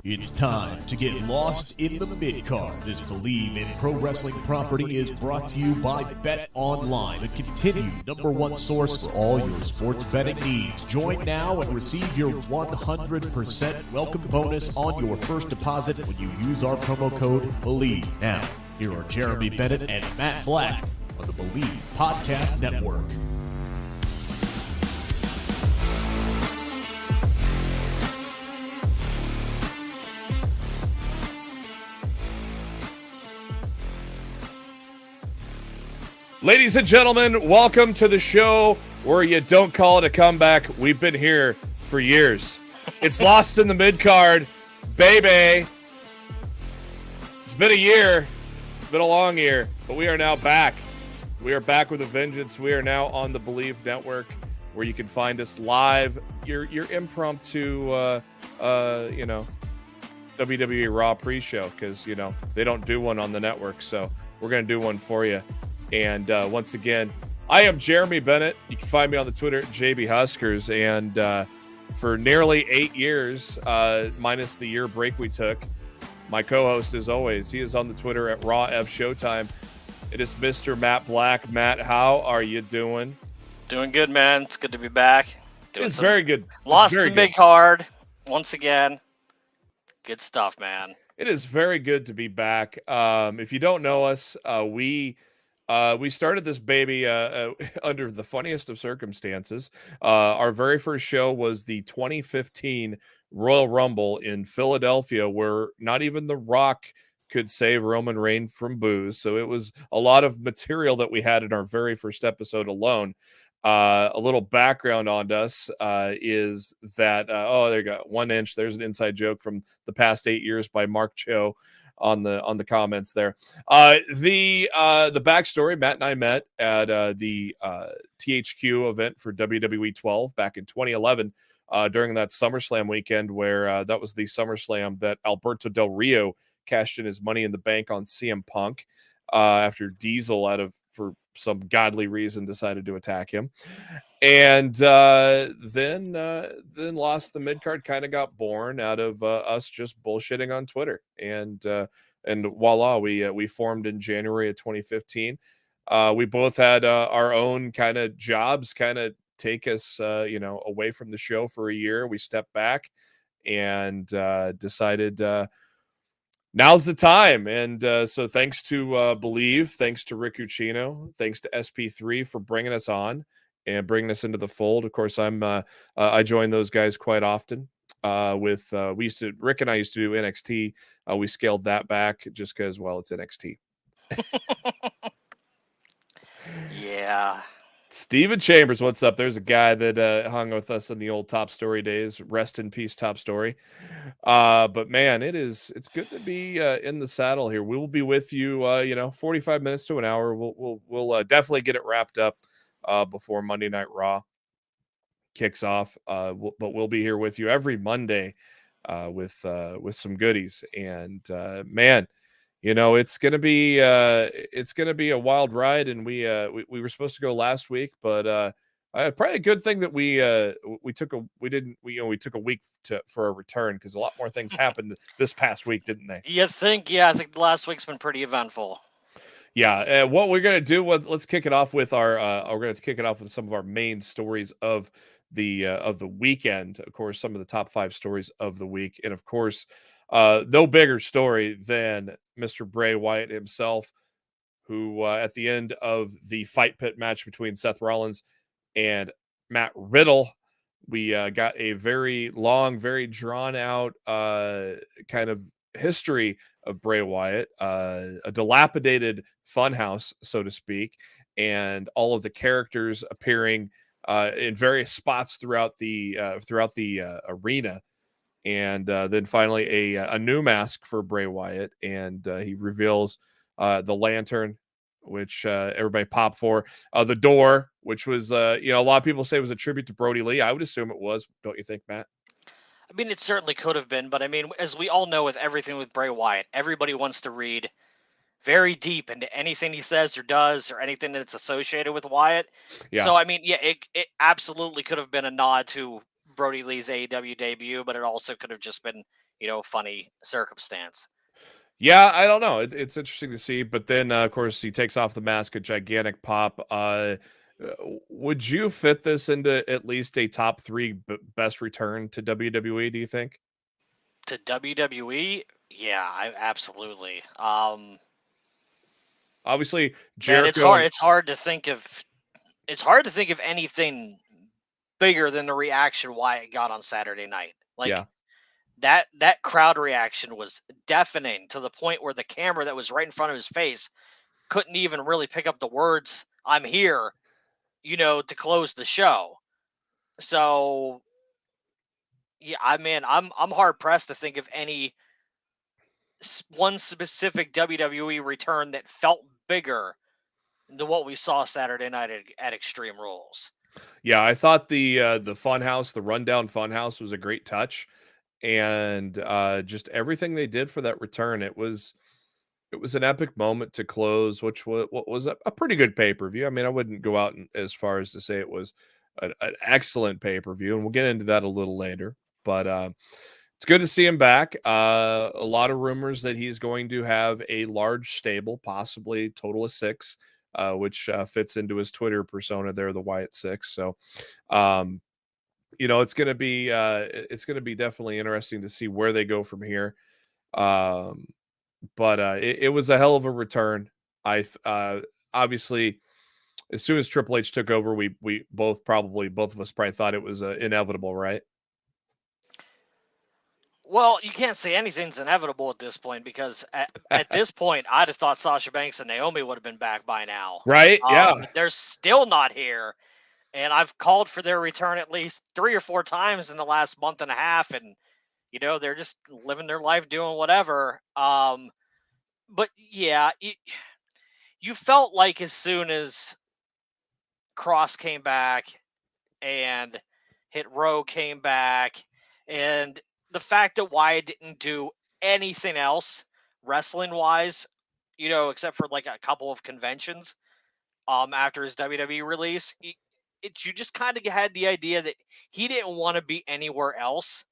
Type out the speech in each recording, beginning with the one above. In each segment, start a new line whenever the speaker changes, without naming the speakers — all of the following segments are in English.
It's time to get lost in the Midcard. This Bleav in Pro Wrestling property is brought to you by Bet Online, the continued #1 source for all your sports betting needs. Join now and receive your 100% welcome bonus on your first deposit when you use our promo code Bleav. Now, here are Jeremy Bennett and Matt Black on the Bleav Podcast Network.
Ladies and gentlemen, welcome to the show where you don't call it a comeback. We've been here for years. It's Lost in the Midcard, baby. It's been a year. It's been a long year, but we are now back. We are back with a vengeance. We are now on the Bleav Network, where you can find us live. Your impromptu, WWE Raw pre-show, because they don't do one on the network, so we're gonna do one for you. And once again, I am Jeremy Bennett. You can find me on the Twitter at JBHuskers. And for nearly 8 years, minus the year break we took, my co-host, as always, he is on the Twitter at RawFShowtime. It is Mr. Matt Black. Matt, how are you doing?
Doing good, man. It's good to be back.
It's very good.
Lost the big card once again. Good stuff, man.
It is very good to be back. If you don't know us, we started this baby under the funniest of circumstances. Our very first show was the 2015 Royal Rumble in Philadelphia, where not even The Rock could save Roman Reigns from booze. So it was a lot of material that we had in our very first episode alone. A little background on us is that, there you go, 1 inch. There's an inside joke from the past 8 years by Mark Cho on the comments there. The backstory, Matt and I met at the THQ event for WWE 12 back in 2011 during that SummerSlam weekend, where that was the SummerSlam that Alberto Del Rio cashed in his Money in the Bank on CM Punk after Diesel, for some godly reason, decided to attack him. And then Lost the Midcard kind of got born out of us just bullshitting on Twitter. And voila, we formed in January of 2015. We both had our own kind of jobs kind of take us away from the show for a year. We stepped back and decided now's the time. And so thanks to Bleav, thanks to Rick Ucchino, thanks to SP3 for bringing us on and bringing us into the fold. Of course, I join those guys quite often. Rick and I used to do NXT. We scaled that back just because, well, it's NXT.
Yeah.
Steven Chambers, what's up? There's a guy that hung with us in the old Top Story days. Rest in peace, Top Story. But man, it's good to be in the saddle here. We will be with you, 45 minutes to an hour. We'll definitely get it wrapped up before Monday Night Raw kicks off. But we'll be here with you every Monday with some goodies. And man, it's gonna be a wild ride. And we were supposed to go last week, but probably a good thing that we took a week for a return, because a lot more things happened this past week, didn't they?
I think the last week's been pretty eventful.
Yeah. What we're gonna do? Let's kick it off with we're gonna kick it off with some of our main stories of the weekend. Of course, some of the top 5 stories of the week, and of course, no bigger story than Mr. Bray Wyatt himself, who at the end of the Fight Pit match between Seth Rollins and Matt Riddle, we got a very long, very drawn out kind of history of Bray Wyatt, a dilapidated funhouse, so to speak, and all of the characters appearing in various spots throughout the arena. And then finally a new mask for Bray Wyatt, and he reveals the lantern, which everybody popped for, the door, which was a lot of people say it was a tribute to Brody Lee. I would assume it was, don't you think, Matt?
I mean, it certainly could have been, but I mean, as we all know, with everything with Bray Wyatt, everybody wants to read very deep into anything he says or does, or anything that's associated with Wyatt. Yeah. So I mean, yeah, it absolutely could have been a nod to Brody Lee's AEW debut, but it also could have just been, funny circumstance.
Yeah, I don't know. It's interesting to see, but then of course he takes off the mask, a gigantic pop. Would you fit this into at least a top 3 best return to WWE? Do you think?
To WWE, yeah, absolutely.
Obviously,
Man,
Jericho.
it's hard to think of anything bigger than the reaction Wyatt got on Saturday night. Like
Yeah.
that crowd reaction was deafening to the point where the camera that was right in front of his face couldn't even really pick up the words "I'm here," to close the show. So, yeah, I'm hard pressed to think of any one specific WWE return that felt bigger than what we saw Saturday night at Extreme Rules.
Yeah, I thought the Funhouse, the rundown Funhouse, was a great touch, and just everything they did for that return, it was an epic moment to close, which was a pretty good pay-per-view. I mean, I wouldn't go out as far as to say it was an excellent pay-per-view, and we'll get into that a little later. But it's good to see him back. A lot of rumors that he's going to have a large stable, possibly total of 6, which fits into his Twitter persona there, the Wyatt 6. So, it's going to be definitely interesting to see where they go from here. But it was a hell of a return. Obviously, as soon as Triple H took over, we both of us probably thought it was inevitable, right?
Well, you can't say anything's inevitable at this point because at this point, I'd have thought Sasha Banks and Naomi would have been back by now.
Right? Yeah.
They're still not here. And I've called for their return at least 3 or 4 times in the last month and a half. And, they're just living their life doing whatever. But yeah, you felt like as soon as Cross came back and Hit Row came back, and the fact that Wyatt didn't do anything else wrestling wise, except for like a couple of conventions after his WWE release, you just kind of had the idea that he didn't want to be anywhere else.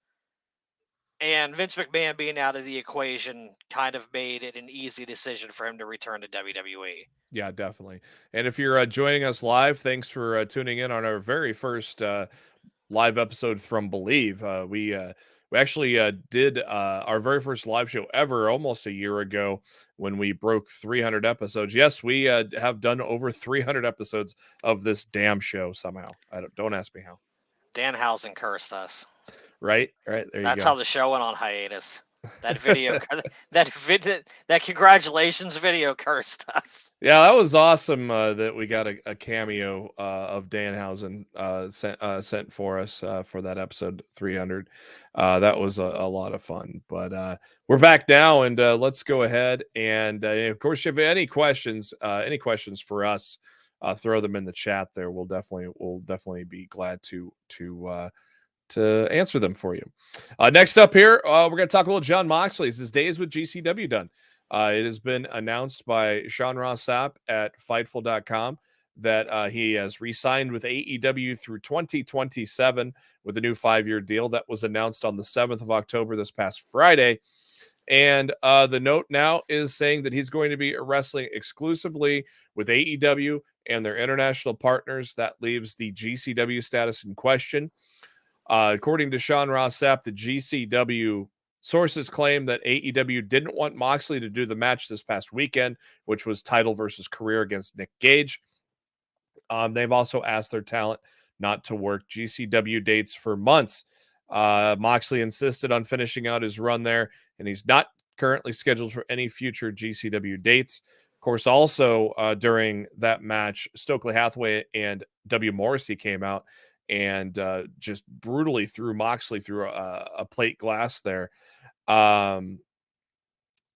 And Vince McMahon being out of the equation kind of made it an easy decision for him to return to WWE.
Yeah, definitely. And if you're joining us live, thanks for tuning in on our very first live episode from Bleav. We actually did our very first live show ever almost a year ago when we broke 300 episodes. Yes, we have done over 300 episodes of this damn show somehow. Don't ask me how.
Danhausen cursed us.
Right. There you go.
That's how the show went on hiatus. That video, that congratulations video cursed us.
Yeah, that was awesome that we got a cameo of Danhausen sent for us for that episode 300. That was a lot of fun. But we're back now, and let's go ahead and of course, if you have any questions for us, throw them in the chat there. We'll definitely be glad to answer them for you. Next up here, we're going to talk a little Jon Moxley. Is his days with GCW done? It has been announced by Sean Ross Sapp at Fightful.com that he has re-signed with AEW through 2027 with a new 5-year deal. That was announced on the 7th of October this past Friday. And the note now is saying that he's going to be wrestling exclusively with AEW and their international partners. That leaves the GCW status in question. According to Sean Ross Sapp, the GCW sources claim that AEW didn't want Moxley to do the match this past weekend, which was title versus career against Nick Gage. They've also asked their talent not to work GCW dates for months. Moxley insisted on finishing out his run there, and he's not currently scheduled for any future GCW dates. Of course, also during that match, Stokely Hathaway and W. Morrissey came out and just brutally threw Moxley through a plate glass there.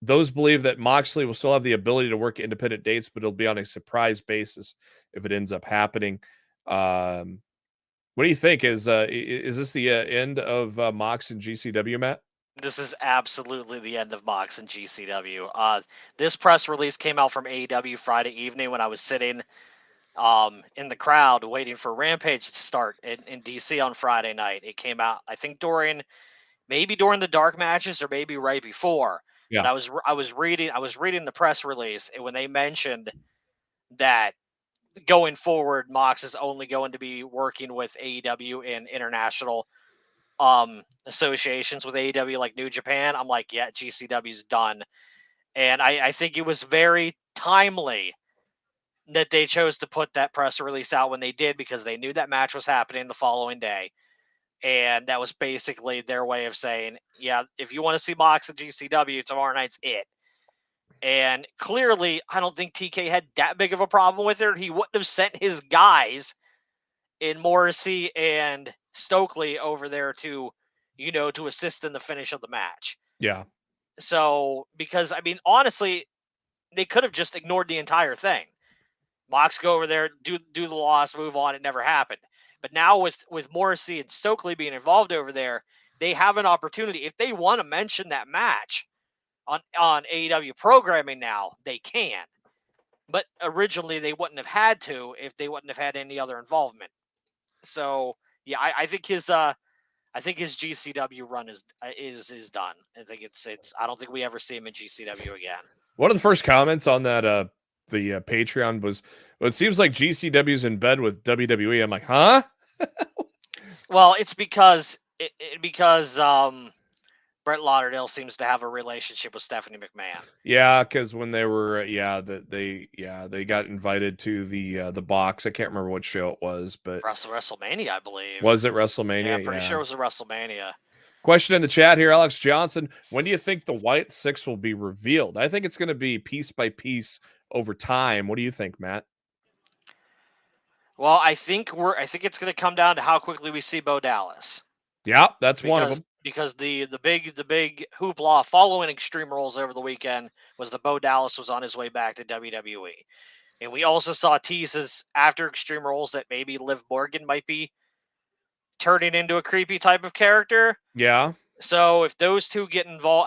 Those believe that Moxley will still have the ability to work independent dates, but it'll be on a surprise basis if it ends up happening. What do you think? Is this the end of Mox and GCW, Matt?
This is absolutely the end of Mox and GCW. This press release came out from AEW Friday evening when I was sitting in the crowd waiting for Rampage to start in DC on Friday night. It came out, I think, during maybe during the dark matches or maybe right before.
Yeah.
But I was reading the press release, and when they mentioned that going forward, Mox is only going to be working with AEW and international associations with AEW like New Japan, I'm like, yeah, GCW's done. And I think it was very timely that they chose to put that press release out when they did, because they knew that match was happening the following day. And that was basically their way of saying, yeah, if you want to see Mox at GCW, tomorrow night's it. And clearly, I don't think TK had that big of a problem with it. He wouldn't have sent his guys in Morrissey and Stokely over there to, to assist in the finish of the match.
Yeah.
So, because, I mean, honestly, they could have just ignored the entire thing. Mox go over there, do the loss, move on. It never happened. But now with Morrissey and Stokely being involved over there, they have an opportunity. If they want to mention that match on AEW programming now, they can. But originally they wouldn't have had to if they wouldn't have had any other involvement. So yeah, I think his GCW run is done. I think it's I don't think we ever see him in GCW again.
One of the first comments on that the Patreon was, well, it seems like GCW's in bed with WWE. I'm like, huh?
Well, it's because Brett Lauderdale seems to have a relationship with Stephanie McMahon.
Yeah, because when they were they got invited to the box. I can't remember what show it was, but
WrestleMania, I believe.
Was it WrestleMania?
Yeah, I'm pretty sure it was a WrestleMania.
Question in the chat here, Alex Johnson. When do you think the Wyatt Six will be revealed? I think it's going to be piece by piece over time. What do you think, Matt?
Well, I think it's going to come down to how quickly we see Bo Dallas.
Yeah, that's one of them.
Because the big hoopla following Extreme Rules over the weekend was that Bo Dallas was on his way back to WWE. And we also saw teases after Extreme Rules that maybe Liv Morgan might be turning into a creepy type of character.
Yeah.
So if those two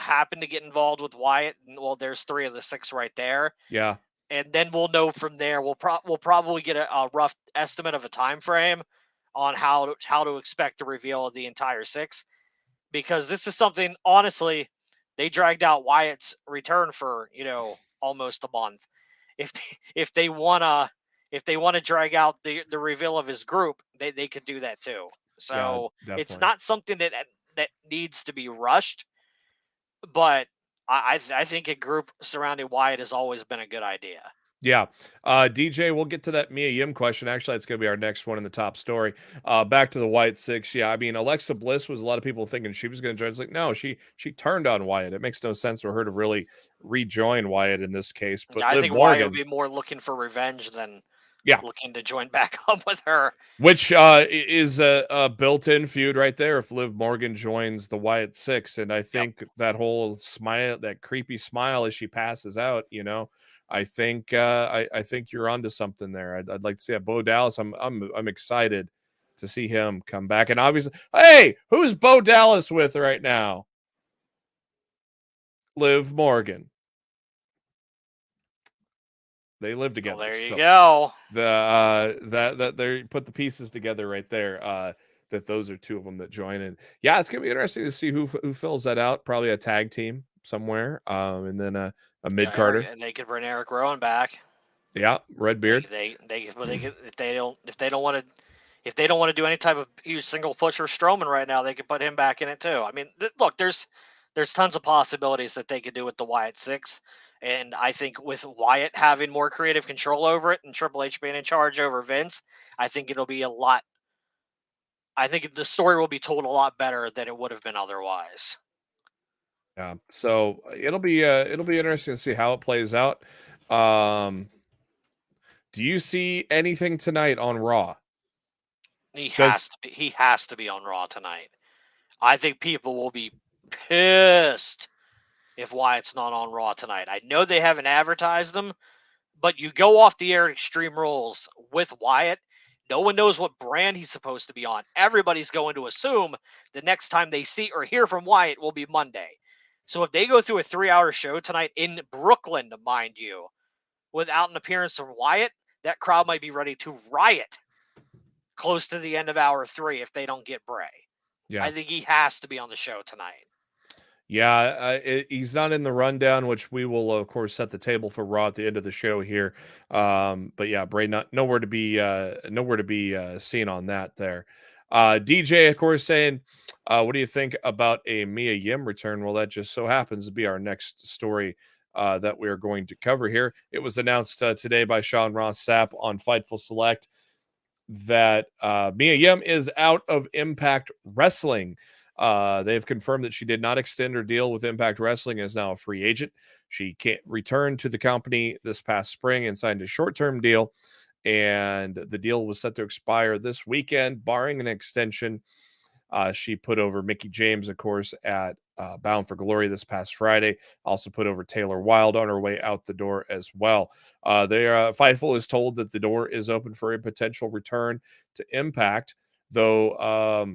happen to get involved with Wyatt, well, there's 3 of the 6 right there.
Yeah.
And then we'll know from there. We'll probably get a rough estimate of a time frame on how to expect the reveal of the entire 6. Because this is something, honestly, they dragged out Wyatt's return for, almost a month. If they wanna drag out the reveal of his group, they could do that too. So
yeah,
it's not something that needs to be rushed. But I think a group surrounding Wyatt has always been a good idea.
Yeah. DJ, we'll get to that Mia Yim question. Actually, that's going to be our next one in the top story. Back to the Wyatt Six. Yeah, I mean, Alexa Bliss was a lot of people thinking she was going to join. It's like, no, she turned on Wyatt. It makes no sense for her to really rejoin Wyatt in this case. But
I think Wyatt would be more looking for revenge than looking to join back up with her.
Which is a built-in feud right there if Liv Morgan joins the Wyatt Six. And I think that whole smile, that creepy smile as she passes out, I think I think you're onto something there. I'd like to see Bo Dallas. I'm excited to see him come back. And obviously, hey, who's Bo Dallas with right now? Liv Morgan. They live together.
Well, there you go.
That they put the pieces together right there. That those are 2 of them that join in. Yeah, it's gonna be interesting to see who fills that out. Probably a tag team somewhere. And then a mid-carder.
And they could bring Eric Rowan back.
Yeah, red beard.
They could, if they don't want to do any type of huge single push for Strowman right now, they could put him back in it too. I mean, look, there's tons of possibilities that they could do with the Wyatt Six. And I think with Wyatt having more creative control over it and Triple H being in charge over Vince, I think it'll be I think the story will be told a lot better than it would have been otherwise.
Yeah, so it'll be interesting to see how it plays out. Do you see anything tonight on Raw?
He has to be on Raw tonight. I think people will be pissed if Wyatt's not on Raw tonight. I know they haven't advertised him, but you go off the air Extreme Rules with Wyatt, no one knows what brand he's supposed to be on. Everybody's going to assume the next time they see or hear from Wyatt will be Monday. So if they go through a 3-hour show tonight in Brooklyn, mind you, without an appearance from Wyatt, that crowd might be ready to riot close to the end of hour 3 if they don't get Bray.
Yeah.
I think he has to be on the show tonight.
Yeah, he's not in the rundown, which we will of course set the table for Raw at the end of the show here. But yeah, Bray nowhere to be seen on that there. DJ, of course, saying, "What do you think about a Mia Yim return?" Well, that just so happens to be our next story that we are going to cover here. It was announced today by Sean Ross Sapp on Fightful Select that Mia Yim is out of Impact Wrestling. They've confirmed that she did not extend her deal with Impact Wrestling and is now a free agent. She can't return to the company this past spring and signed a short-term deal, and the deal was set to expire this weekend, barring an extension. She put over Mickie James, of course, at Bound for Glory this past Friday. Also put over Taylor Wilde on her way out the door as well. Fightful is told that the door is open for a potential return to Impact, though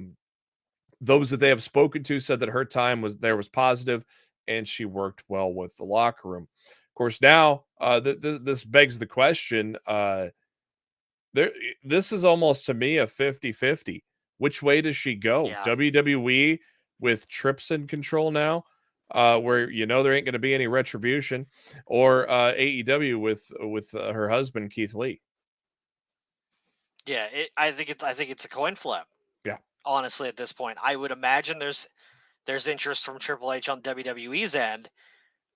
those that they have spoken to said that her time was positive and she worked well with the locker room. Of course, now this begs the question. This is almost to me a 50-50. Which way does she go?
Yeah.
WWE with Trips in control now, where there ain't going to be any retribution, or AEW with her husband Keith Lee.
Yeah, I think it's a coin flip.
Yeah.
Honestly, at this point, I would imagine there's interest from Triple H on WWE's end,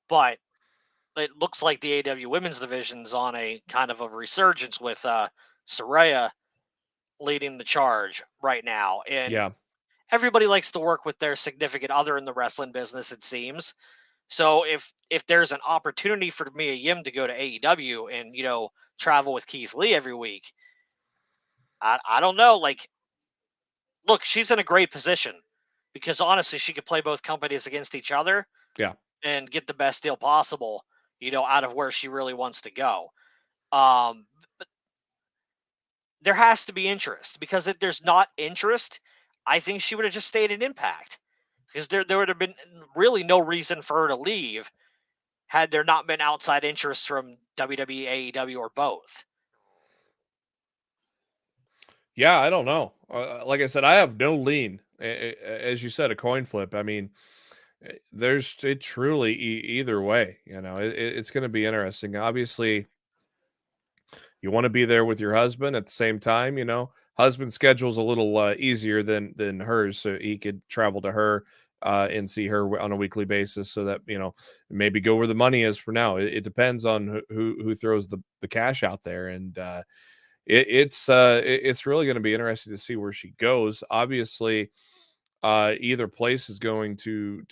but it looks like the AEW women's division's on a kind of a resurgence with Saraya leading the charge right now. And everybody likes to work with their significant other in the wrestling business, it seems. So if there's an opportunity for Mia Yim to go to AEW and travel with Keith Lee every week, I don't know. Like, look, she's in a great position because honestly, she could play both companies against each other.
Yeah.
And get the best deal possible, out of where she really wants to go. But there has to be interest, because if there's not interest, I think she would have just stayed in Impact, because there would have been really no reason for her to leave had there not been outside interest from WWE, AEW, or both.
Yeah, I don't know. Like I said, I have no lean. As you said, a coin flip. I mean, there's it truly either way. It's going to be interesting. Obviously, you want to be there with your husband at the same time. Husband's schedule's a little easier than hers, so he could travel to her and see her on a weekly basis, so that maybe go where the money is for now. It depends on who throws the cash out there, and it's really going to be interesting to see where she goes. Obviously, either place is going to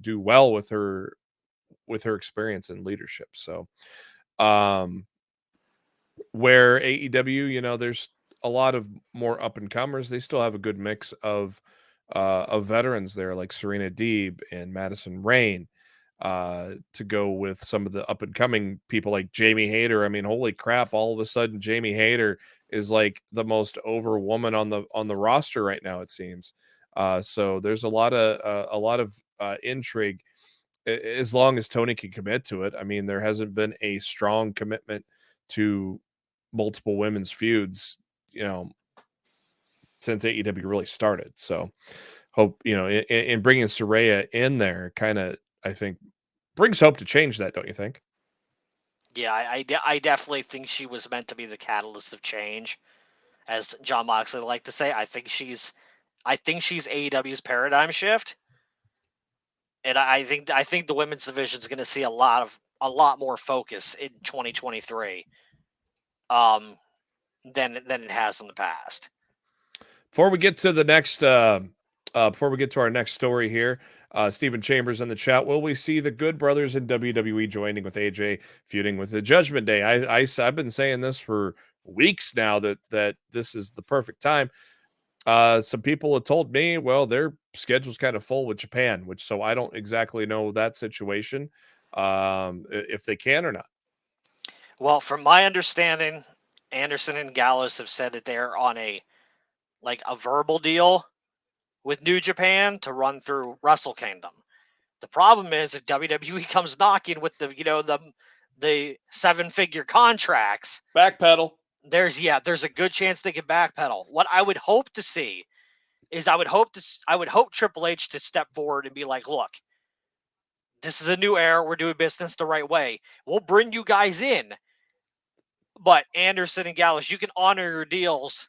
do well with her experience and leadership. So, where AEW, there's a lot of more up and comers. They still have a good mix of veterans there, like Serena Deeb and Madison Rain, to go with some of the up and coming people like Jamie Hayter. I mean, holy crap! All of a sudden, Jamie Hayter is like the most over woman on the roster right now, it seems. So there's a lot of intrigue, as long as Tony can commit to it. I mean, there hasn't been a strong commitment to multiple women's feuds, since AEW really started. So hope, in bringing Saraya in there kind of, I think, brings hope to change that, don't you think?
Yeah, I definitely think she was meant to be the catalyst of change, as John Moxley liked to say. I think she's AEW's paradigm shift, and I think the women's division is going to see a lot more focus in 2023, than it has in the past.
Before we get to the next, before we get to our next story here, Stephen Chambers in the chat: will we see the Good Brothers in WWE joining with AJ, feuding with the Judgment Day? I've been saying this for weeks now, that this is the perfect time. Some people have told me, well, their schedule's kind of full with Japan, so I don't exactly know that situation, if they can or not.
Well, from my understanding, Anderson and Gallows have said that they're on a verbal deal with New Japan to run through Wrestle Kingdom. The problem is, if WWE comes knocking with the 7-figure contracts,
backpedal.
There's a good chance they can backpedal. What I would hope to see is I would hope Triple H to step forward and be like, look, this is a new era. We're doing business the right way. We'll bring you guys in. But Anderson and Gallows, you can honor your deals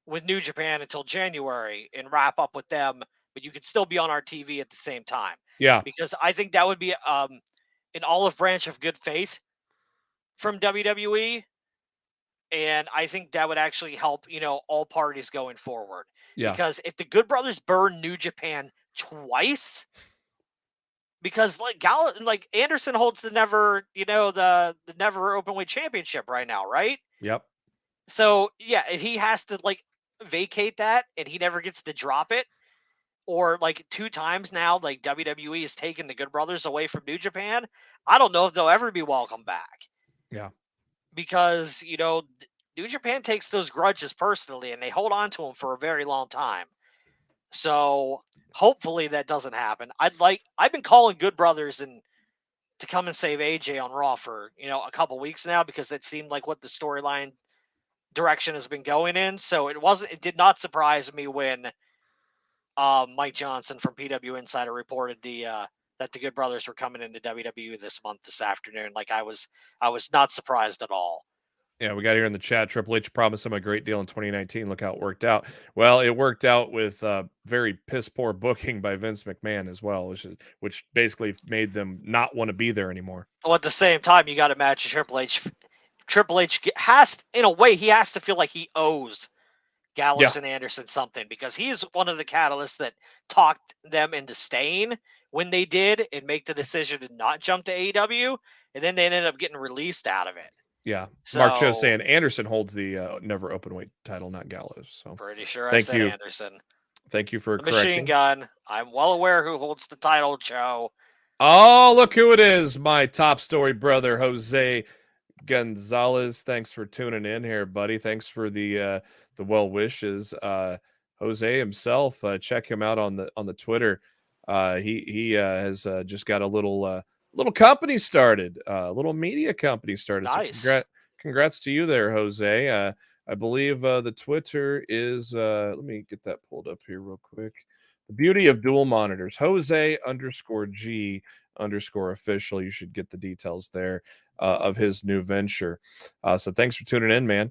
with New Japan until January and wrap up with them, but you could still be on our TV at the same time.
Yeah.
Because I think that would be an olive branch of good faith from WWE. And I think that would actually help, all parties going forward.
Yeah.
Because if the Good Brothers burn New Japan twice, because like Anderson holds the never openweight championship right now, right?
Yep.
So yeah, if he has to vacate that and he never gets to drop it, or 2 times now, WWE has taken the Good Brothers away from New Japan, I don't know if they'll ever be welcome back.
Yeah.
Because, New Japan takes those grudges personally and they hold on to them for a very long time. So hopefully that doesn't happen. I've been calling Good Brothers to come and save AJ on Raw for, a couple weeks now, because it seemed like what the storyline direction has been going in. So it did not surprise me when Mike Johnson from PW Insider reported that the Good Brothers were coming into WWE this afternoon. I was not surprised at all.
Yeah, we got here in the chat. Triple H promised him a great deal in 2019. Look how it worked out. Well, it worked out with very piss poor booking by Vince McMahon as well, which basically made them not want to be there anymore.
Well, at the same time, you got to imagine Triple H. Triple H in a way, he has to feel like he owes Gallows and Anderson something, because he's one of the catalysts that talked them into staying when they did and make the decision to not jump to AEW, and then they ended up getting released out of it.
Yeah. So, Mark Cho saying Anderson holds the never openweight title, not Gallows. So
pretty sure I said Anderson.
Thank you for
the
correcting.
Machine Gun. I'm well aware who holds the title, Cho.
Oh, look who it is. My top story brother, Jose Gonzalez. Thanks for tuning in here, buddy. Thanks for the well wishes. Jose himself, check him out on the Twitter. He has just got a little company started, a little media company started.
Nice.
So congrats to you there, Jose. I believe the Twitter is, let me get that pulled up here real quick. The beauty of dual monitors, Jose_G_official. You should get the details there of his new venture. So thanks for tuning in, man.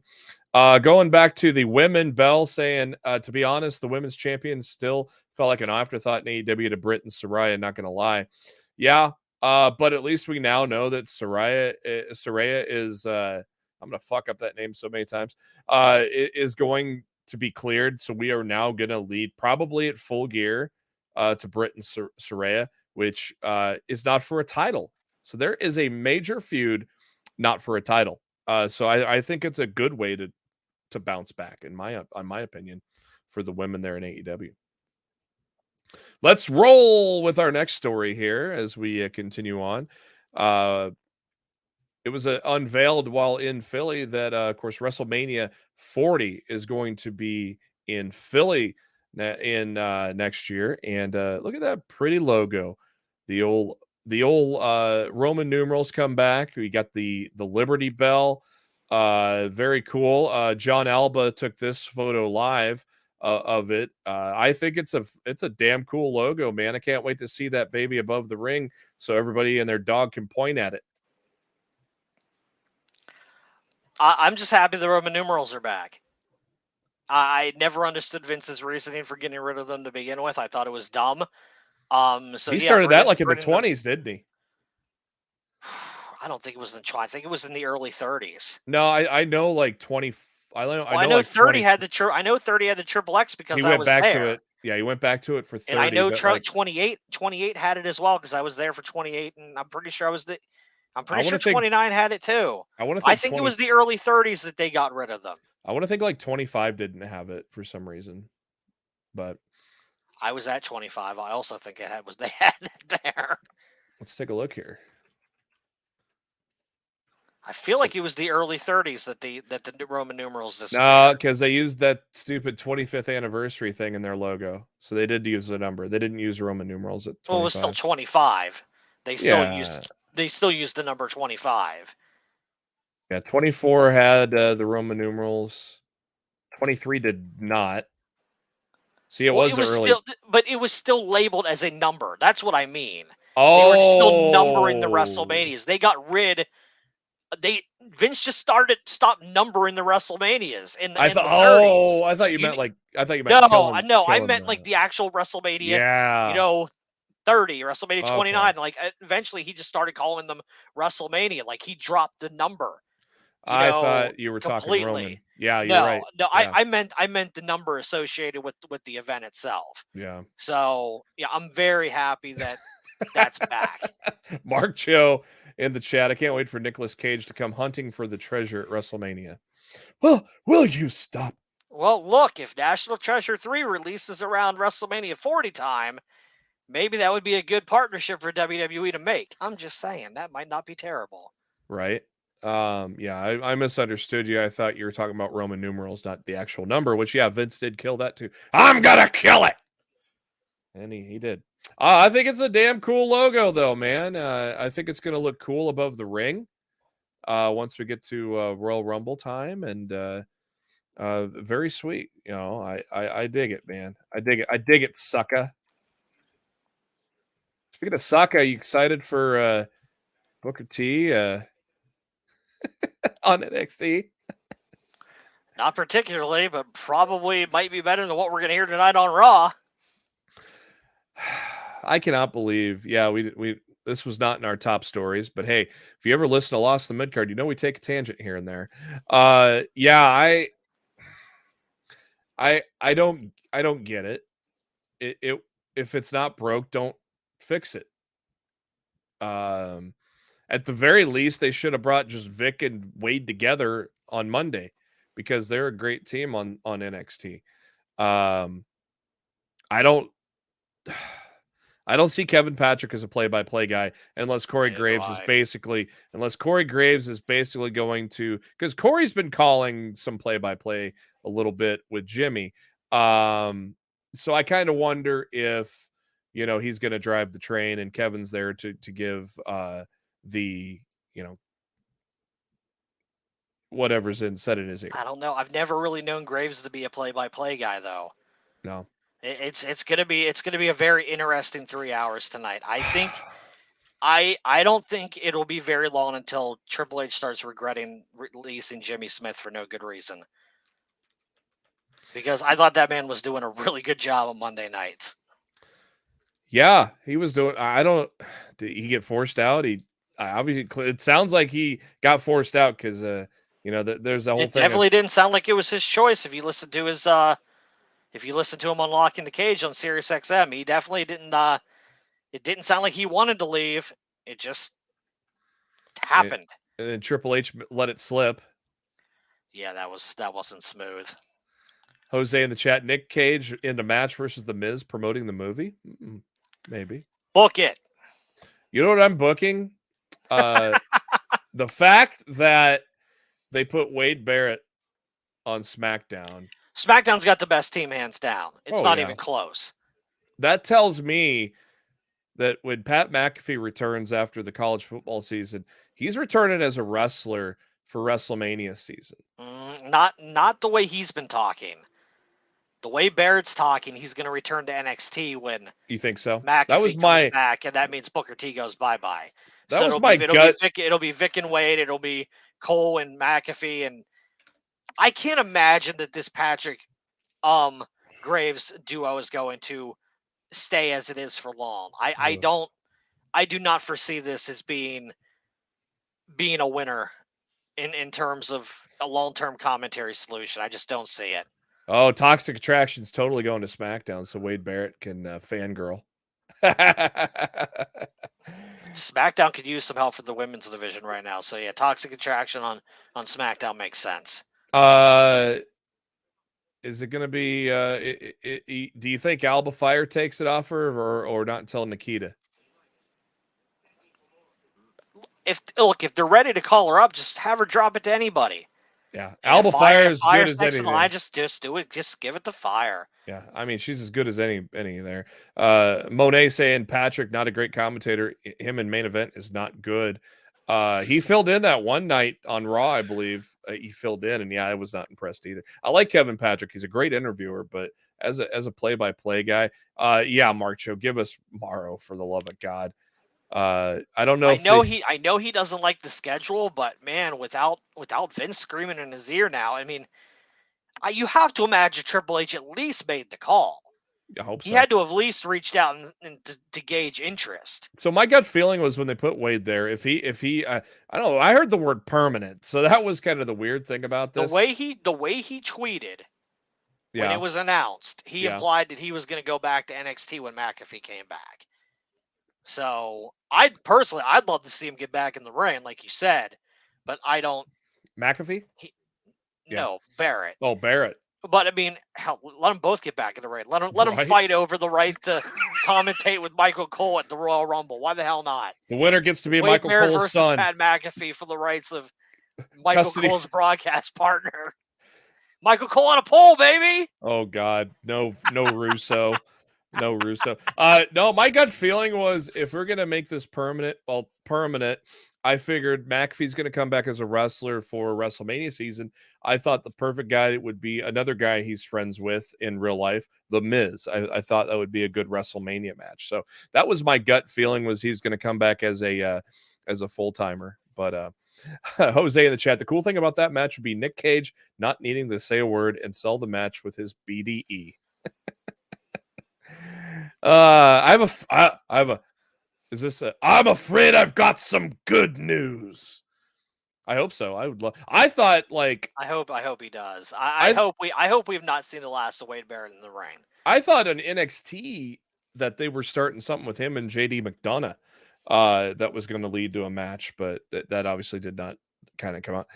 Going back to the women, Bell saying, to be honest, the women's champion still felt like an afterthought in AEW to Britt and Saraya, not going to lie. Yeah, but at least we now know that Saraya is, I'm going to fuck up that name so many times, is going to be cleared. So we are now going to lead probably at Full Gear to Britt and Saraya, which is not for a title. So there is a major feud, not for a title. So I think it's a good way to bounce back, in my opinion, for the women there in AEW. Let's roll with our next story here as we continue on. It was unveiled while in Philly that, of course, WrestleMania 40 is going to be in Philly in next year. And look at that pretty logo. The old Roman numerals come back. We got the Liberty Bell. Very cool. John Alba took this photo live of it. I think it's a damn cool logo, man. I can't wait to see that baby above the ring so everybody and their dog can point at it.
I'm just happy the Roman numerals are back. I never understood Vince's reasoning for getting rid of them to begin with. I thought it was dumb. So
he started that in the 20s, didn't he?
I don't think it was in the 20s. I think it was in the early 30s.
No, I know like 20. I know
like
30
had the I know 30 had the Triple X because
he
I
went
was
back
there.
to it. Yeah, he went back to it for 30.
And I know 28 had it as well because I was there for 28, and I'm pretty sure I'm pretty sure 29 had it too. I think it was the early 30s that they got rid of them.
I want to think like 25 didn't have it for some reason, but
I was at 25. I also think they had it there.
Let's take a look here.
I feel like it was the early 30s that the Roman numerals disappeared.
No, because they used that stupid 25th anniversary thing in their logo, so they did use the number. They didn't use Roman numerals at 25.
Well, it was still 25. They still used the number 25.
Yeah, 24 had the Roman numerals. 23 did not. See, it was early.
But it was still labeled as a number. That's what I mean.
Oh,
they were still numbering the WrestleManias. They got rid. Vince just stopped numbering the WrestleManias in the 30s.
Oh, I thought you meant
no, I meant like the actual WrestleMania.
Yeah.
30, WrestleMania 29. Okay. Like eventually he just started calling them WrestleMania. Like he dropped the number.
I thought you were talking Roman. Yeah, you're right.
No,
yeah.
I meant the number associated with the event itself.
Yeah.
So yeah, I'm very happy that that's back.
Mark Cho in the chat. I can't wait for Nicolas Cage to come hunting for the treasure at WrestleMania. Well, will you stop?
Well, look, if National Treasure 3 releases around WrestleMania 40 time, maybe that would be a good partnership for WWE to make. I'm just saying that might not be terrible.
Right. Yeah, I misunderstood you. I thought you were talking about Roman numerals, not the actual number, which, yeah, Vince did kill that too. I'm gonna kill it. And he did. I think it's a damn cool logo, though, man. I think it's going to look cool above the ring once we get to Royal Rumble time, and very sweet. I dig it, man. I dig it, sucker. Speaking of sucker, are you excited for Booker T on NXT?
Not particularly, but probably might be better than what we're going to hear tonight on Raw.
I cannot believe. Yeah, we this was not in our top stories, but hey, if you ever listen to Lost the Midcard, we take a tangent here and there. Yeah, I don't get it. It if it's not broke, don't fix it. At the very least, they should have brought just Vic and Wade together on Monday because they're a great team on NXT. I don't see Kevin Patrick as a play-by-play guy unless Corey Graves is basically going to, because Corey's been calling some play-by-play a little bit with Jimmy. So I kind of wonder if, he's going to drive the train and Kevin's there to give the, whatever's said in his ear.
I don't know. I've never really known Graves to be a play-by-play guy, though.
No.
It's gonna be a very interesting 3 hours tonight. I think I don't think it'll be very long until Triple H starts regretting releasing Jimmy Smith for no good reason. Because I thought that man was doing a really good job on Monday nights.
Yeah, he was doing. Did he get forced out? Obviously, it sounds like he got forced out because there's a whole thing.
It definitely didn't sound like it was his choice. If you listen to his If you listen to him on Locking the Cage on Sirius XM, he definitely didn't. It didn't sound like he wanted to leave. It just happened.
And then Triple H let it slip.
Yeah, that wasn't smooth.
Jose in the chat. Nick Cage in a match versus The Miz promoting the movie. Maybe
book it.
You know what I'm booking? The fact that they put Wade Barrett on SmackDown.
SmackDown's got the best team hands down. It's not even close.
That tells me that when Pat McAfee returns after the college football season, he's returning as a wrestler for WrestleMania season.
Not the way he's been talking. The way Barrett's talking, he's going to return to NXT when
you think so.
McAfee comes back, and that means Booker T goes bye-bye.
That was my gut.
It'll be Vic and Wade. It'll be Cole and McAfee, and I can't imagine that this Patrick Graves duo is going to stay as it is for long. I do not foresee this as being a winner in terms of a long-term commentary solution. I just don't see it.
Oh, Toxic Attraction's totally going to SmackDown so Wade Barrett can fangirl.
SmackDown could use some help for the women's division right now. So yeah, Toxic Attraction on SmackDown makes sense.
Is it going to be? Do you think Alba Fire takes it off her, or not until Nikita?
If they're ready to call her up, just have her drop it to anybody.
Yeah, Alba Fire is good as anything.
Line, just do it. Just give it to Fire.
Yeah, I mean she's as good as any there. Monet saying Patrick not a great commentator. Him in main event is not good. He filled in that one night on Raw, I believe. He filled in, and yeah, I was not impressed either. I like Kevin Patrick. He's a great interviewer, but as a play-by-play guy, Marcho, give us Morrow for the love of God. I don't know.
I know he doesn't like the schedule, but man, without Vince screaming in his ear now, I mean, you have to imagine Triple H at least made the call.
I hope so.
He had to have at least reached out and to gauge interest.
So my gut feeling was when they put Wade there, if he I don't know, I heard the word permanent, so that was kind of the weird thing about this.
The way he tweeted when it was announced, he implied that he was going to go back to NXT when McAfee came back. So I'd love to see him get back in the ring, like you said, but I don't.
McAfee?
No, Barrett.
Oh, Barrett.
But I mean, hell, let them both get back in the ring. Let them fight over the right to commentate with Michael Cole at the Royal Rumble. Why the hell not?
The winner gets to be
Wade
Michael
Barrett
Cole's
versus
son.
Pat McAfee for the rights of Michael Cole's broadcast partner. Michael Cole on a pole, baby.
Oh God, no Russo. No Russo. No, my gut feeling was if we're gonna make this permanent, I figured McAfee's gonna come back as a wrestler for WrestleMania season. I thought the perfect guy would be another guy he's friends with in real life, The Miz. I thought that would be a good WrestleMania match. So that was my gut feeling, was he's gonna come back as a full timer. But Jose in the chat, the cool thing about that match would be Nick Cage not needing to say a word and sell the match with his BDE. I'm afraid I've got some good news. I hope so. I hope he does. I hope we've not seen the last of Wade Barrett in the ring. I thought on NXT that they were starting something with him and JD McDonough that was going to lead to a match, but that obviously did not kind of come out.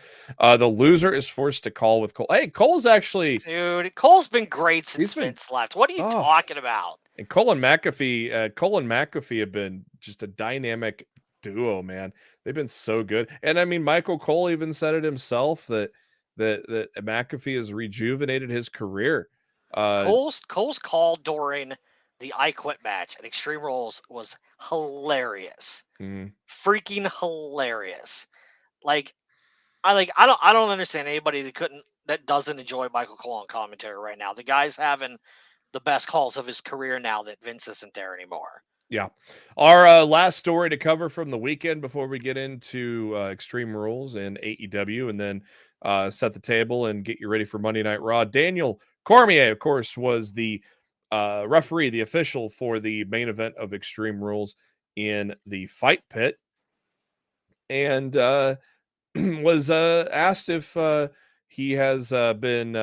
The loser is forced to call with Cole. Hey, Cole's been
great since Vince left. What are you talking about?
And Cole and McAfee have been just a dynamic duo, man. They've been so good. And I mean, Michael Cole even said it himself that McAfee has rejuvenated his career.
Cole's call during the I Quit match at Extreme Rules was hilarious. Freaking hilarious. I don't understand anybody that doesn't enjoy Michael Cole on commentary right now. The guy's having the best calls of his career now that Vince isn't there anymore.
Yeah. Our last story to cover from the weekend before we get into Extreme Rules and AEW, and then set the table and get you ready for Monday Night Raw. Daniel Cormier, of course, was the referee, the official for the main event of Extreme Rules in the Fight Pit, and was asked if he has been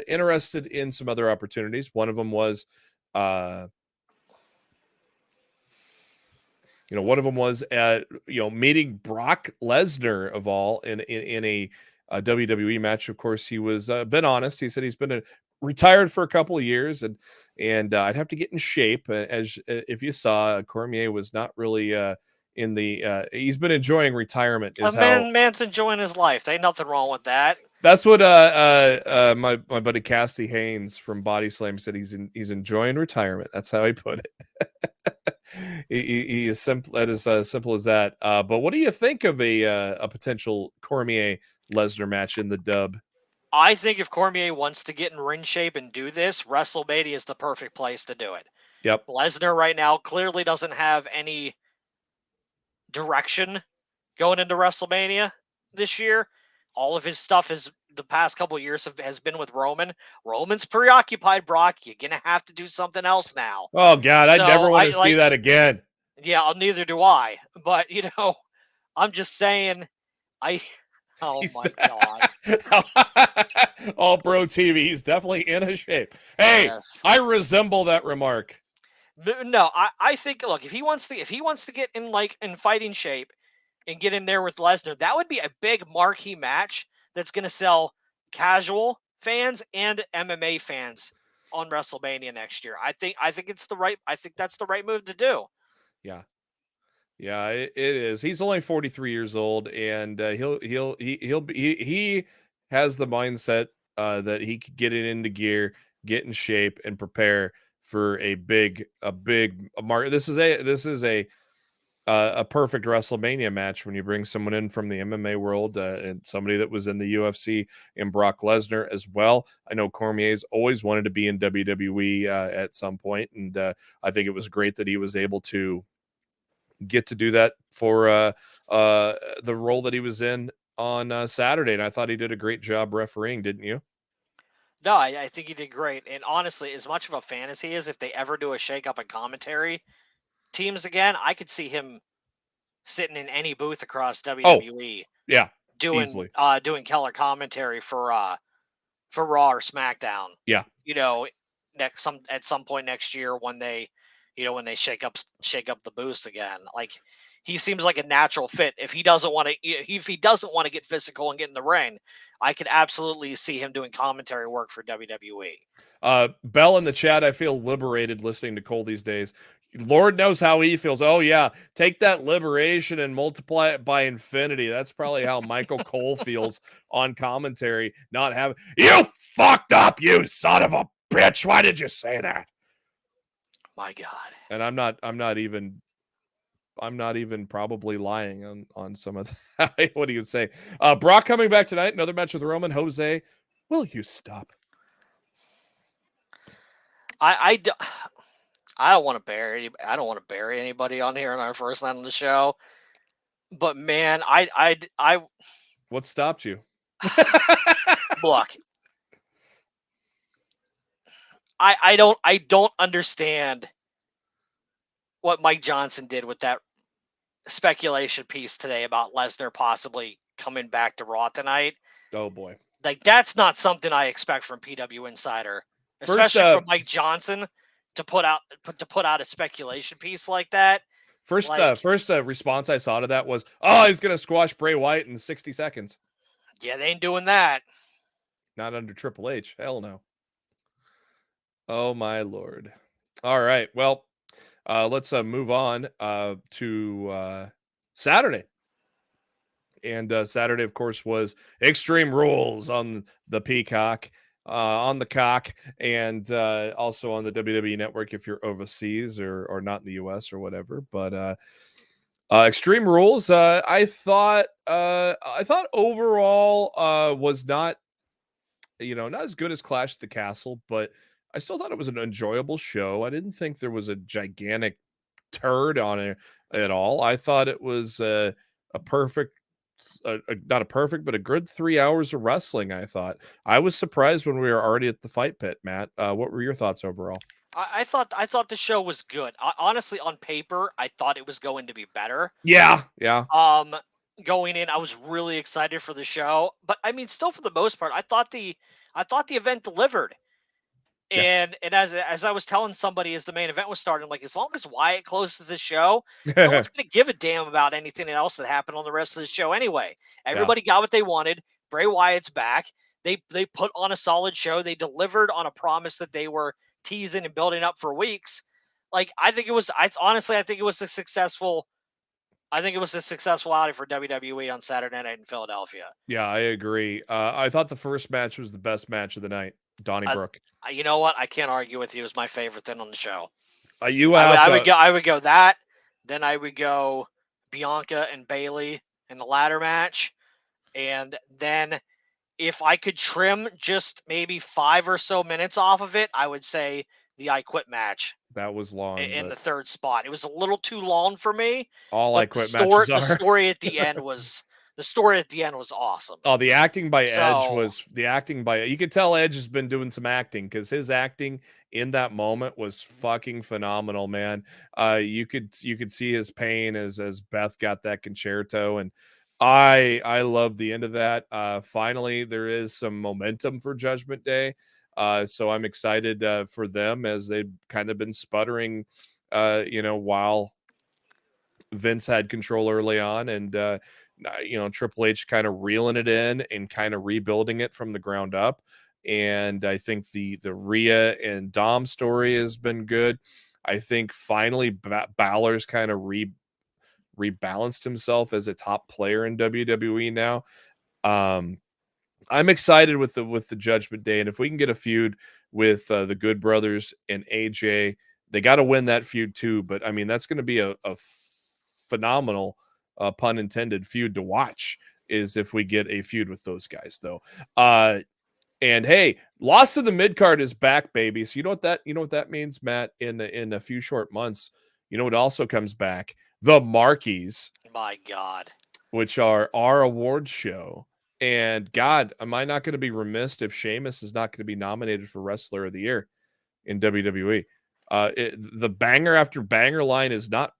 interested in some other opportunities. One of them was, meeting Brock Lesnar of all in a WWE match. Of course, he was been honest. He said he's been retired for a couple of years, and I'd have to get in shape. As if you saw, Cormier was not really he's been enjoying retirement.
Man's enjoying his life. There ain't nothing wrong with that.
That's what my buddy Cassie Haynes from Body Slam said. He's enjoying retirement. That's how he put it. he is simple. That is simple as that. But what do you think of a potential Cormier Lesnar match in the dub?
I think if Cormier wants to get in ring shape and do this, WrestleMania is the perfect place to do it.
Yep.
Lesnar right now clearly doesn't have any direction going into WrestleMania this year. All of his stuff the past couple of years has been with Roman. Roman's preoccupied, Brock. You're going to have to do something else now.
Oh, God, I never want to see that again.
Yeah, neither do I. But, I'm just saying, oh, my God.
All Bro TV, he's definitely in his shape. Hey, yes. I resemble that remark.
No, I think, look, if he wants to get in fighting shape and get in there with Lesnar, that would be a big marquee match that's going to sell casual fans and MMA fans on WrestleMania next year. I think that's the right move to do.
Yeah. Yeah, it is. He's only 43 years old, and he has the mindset that he could get it into gear, get in shape, and prepare for a big market. This is a perfect WrestleMania match when you bring someone in from the MMA world and somebody that was in the UFC and Brock Lesnar as well. I know Cormier's always wanted to be in WWE at some point, and I think it was great that he was able to get to do that for the role that he was in on Saturday, and I thought he did a great job refereeing, didn't you?
No, I think he did great. And honestly, as much of a fan as he is, if they ever do a shake-up in commentary teams again, I could see him sitting in any booth across WWE.
Yeah,
doing
easily.
Doing color commentary for Raw or SmackDown.
Yeah,
at some point next year when they shake up the booth again. Like, he seems like a natural fit. If he doesn't want to get physical and get in the ring, I could absolutely see him doing commentary work for WWE.
Bell in the chat, I feel liberated listening to Cole these days. Lord knows how he feels. Oh, yeah. Take that liberation and multiply it by infinity. That's probably how Michael Cole feels on commentary. Not having, you fucked up, you son of a bitch. Why did you say that?
My God.
And I'm not even probably lying on some of that. What do you say? Brock coming back tonight. Another match with Roman. Jose, will you stop?
I don't want to bury anybody on here on our first night on the show, but man,
what stopped you?
Look, I don't understand what Mike Johnson did with that speculation piece today about Lesnar possibly coming back to Raw tonight.
Oh boy.
Like, that's not something I expect from PW Insider, especially from Mike Johnson to put out a speculation piece like that.
First response I saw to that was, "Oh, he's gonna squash Bray Wyatt in 60 seconds."
Yeah, they ain't doing that.
Not under Triple H. Hell no. Oh my Lord. All right. Well, let's move on to Saturday. And Saturday, of course, was Extreme Rules on the Peacock. On the cock, and also on the WWE Network if you're overseas or not in the US or whatever. But Extreme Rules, I thought overall was not as good as Clash at the Castle, but I still thought it was an enjoyable show. I didn't think there was a gigantic turd on it at all. I thought it was a perfect. Not a perfect, but a good 3 hours of wrestling. I thought. I was surprised when we were already at the fight pit, Matt. What were your thoughts overall?
I thought the show was good. Honestly, on paper, I thought it was going to be better.
Yeah.
Going in, I was really excited for the show, but I mean, still for the most part, I thought the event delivered.
Yeah.
And as I was telling somebody as the main event was starting, like, as long as Wyatt closes the show, no one's going to give a damn about anything else that happened on the rest of the show anyway. Everybody got what they wanted. Bray Wyatt's back. They put on a solid show. They delivered on a promise that they were teasing and building up for weeks. Like, I think it was a successful outing for WWE on Saturday night in Philadelphia.
Yeah, I agree. I thought the first match was the best match of the night. Donnybrook.
You know what? I can't argue with you. It was my favorite thing on the show.
I
would go that. Then I would go Bianca and Bayley in the ladder match. And then if I could trim just maybe 5 or so minutes off of it, I would say the I Quit match.
That was long.
In the third spot. It was a little too long for me.
All I Quit matches are.
The story at the end was awesome.
Oh, the acting by Edge was you could tell Edge has been doing some acting because his acting in that moment was fucking phenomenal, man. You could see his pain as Beth got that concerto, and I love the end of that. Finally, there is some momentum for Judgment Day. So I'm excited for them as they've kind of been sputtering, while Vince had control early on, and Triple H kind of reeling it in and kind of rebuilding it from the ground up. And I think the Rhea and Dom story has been good. I think finally Balor's kind of rebalanced himself as a top player in WWE now. I'm excited with the Judgment Day, and if we can get a feud with the Good Brothers and AJ, they got to win that feud too. But I mean, that's going to be a phenomenal, pun intended, feud to watch is if we get a feud with those guys, though. And hey, loss of the mid-card is back, baby. So you know what that means, Matt, in a few short months. You know what also comes back? The Marquies.
My God.
Which are our awards show. And God, am I not going to be remiss if Sheamus is not going to be nominated for Wrestler of the Year in WWE? The banger after banger line is not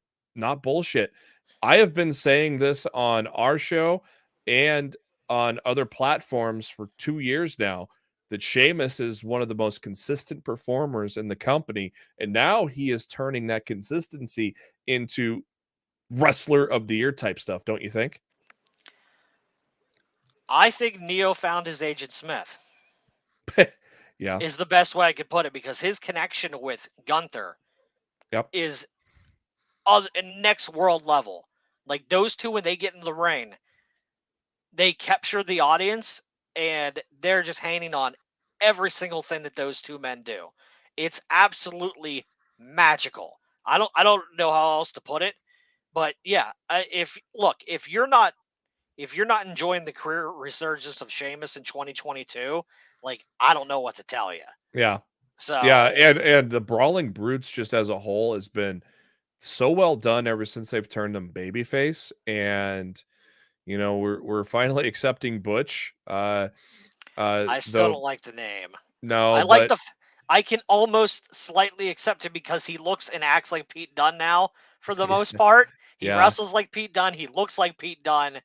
bullshit. I have been saying this on our show and on other platforms for 2 years now, that Sheamus is one of the most consistent performers in the company. And now he is turning that consistency into Wrestler of the Year type stuff, don't you think?
I think Neo found his Agent Smith.
Yeah.
Is the best way I could put it, because his connection with Gunther is next world level. Like, those two, when they get in the ring, they capture the audience, and they're just hanging on every single thing that those two men do. It's absolutely magical. I don't know how else to put it, but yeah, if you're not enjoying the career resurgence of Sheamus in 2022, like, I don't know what to tell you.
Yeah.
So
yeah, and the Brawling Brutes just as a whole has been so well done ever since they've turned them babyface, and you know we're finally accepting Butch.
I still don't like the name.
No,
I like I can almost slightly accept it because he looks and acts like Pete Dunne now for the most part. He wrestles like Pete Dunne. He looks like Pete Dunne,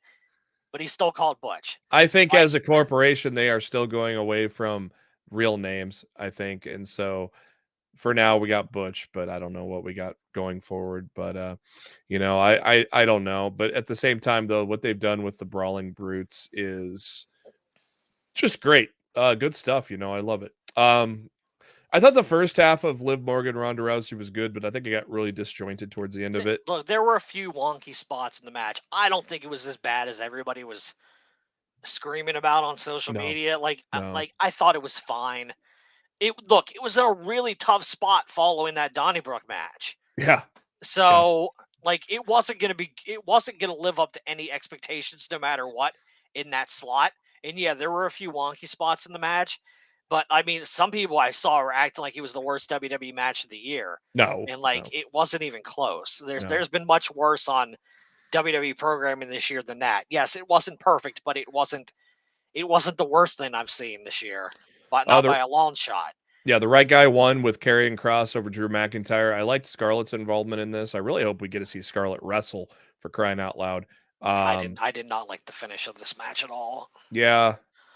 but he's still called Butch.
I think as a corporation, they are still going away from real names, I think. And so for now we got Butch, but I don't know what we got going forward. But, you know, I don't know. But at the same time, though, what they've done with the Brawling Brutes is just great. Good stuff. You know, I love it. I thought the first half of Liv Morgan, Ronda Rousey was good, but I think it got really disjointed towards the end of it.
Look, there were a few wonky spots in the match. I don't think it was as bad as everybody was screaming about on social media. I thought it was fine. It was in a really tough spot following that Donnybrook match.
Yeah.
So it wasn't gonna live up to any expectations no matter what in that slot. And yeah, there were a few wonky spots in the match. But, I mean, some people I saw were acting like it was the worst WWE match of the year.
No.
And, it wasn't even close. There's been much worse on WWE programming this year than that. Yes, it wasn't perfect, but it wasn't the worst thing I've seen this year. But not by a long shot.
Yeah, the right guy won with Karrion Kross over Drew McIntyre. I liked Scarlett's involvement in this. I really hope we get to see Scarlett wrestle, for crying out loud.
I did not like the finish of this match at all.
Yeah.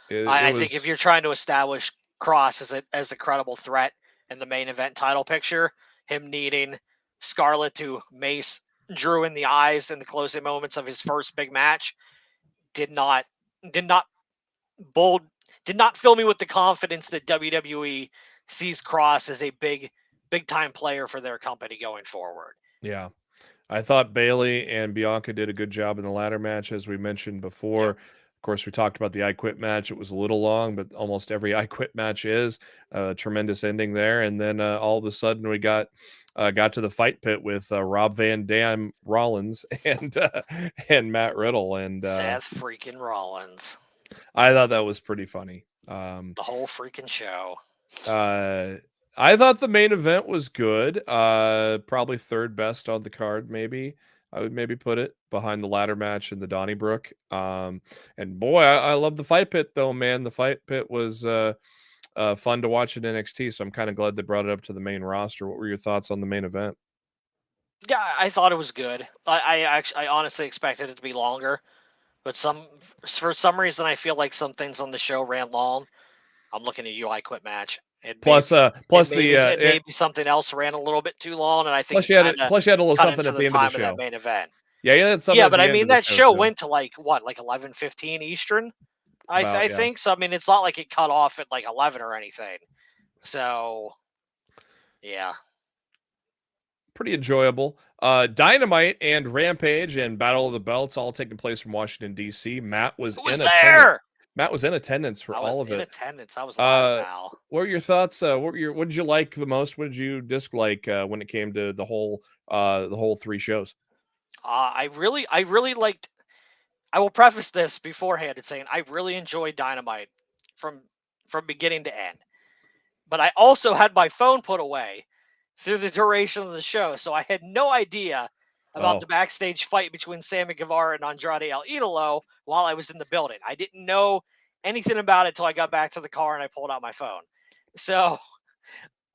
I think if you're trying to establish Cross as a credible threat in the main event title picture, him needing Scarlett to mace Drew in the eyes in the closing moments of his first big match did not fill me with the confidence that WWE sees Cross as a big time player for their company going forward.
Yeah. I thought Bayley and Bianca did a good job in the ladder match, as we mentioned before. Yeah. Of course, we talked about the I Quit match. It was a little long, but almost every I Quit match is a tremendous ending there. And then all of a sudden we got to the fight pit with Rob Van Dam Rollins and Matt Riddle and
Seth freaking Rollins.
I thought that was pretty funny.
The whole freaking show.
I thought the main event was good. Probably third best on the card, maybe. I would maybe put it behind the ladder match and the Donnybrook. And boy, I love the fight pit though, man. The fight pit was fun to watch in NXT, so I'm kind of glad they brought it up to the main roster. What were your thoughts on the main event?
Yeah, I thought it was good. I honestly expected it to be longer, but for some reason I feel like some things on the show ran long. I'm looking at you, I Quit match. Maybe something else ran a little bit too long, and I think
plus you had a little something at the end of the show.
That main event.
Yeah,
but I mean that show went to like 11:15 Eastern. I think so. I mean, it's not like it cut off at like 11 or anything. So, yeah,
pretty enjoyable. Dynamite and Rampage and Battle of the Belts all taking place from Washington D.C. Matt was there. Matt was in attendance for all of it.
I was live now.
What were your thoughts? What did you like the most? What did you dislike when it came to the whole 3 shows?
I really liked. I will preface this beforehand and saying I really enjoyed Dynamite from beginning to end. But I also had my phone put away through the duration of the show, so I had no idea about the backstage fight between Sammy Guevara and Andrade El Idolo while I was in the building. I didn't know anything about it until I got back to the car and I pulled out my phone. So,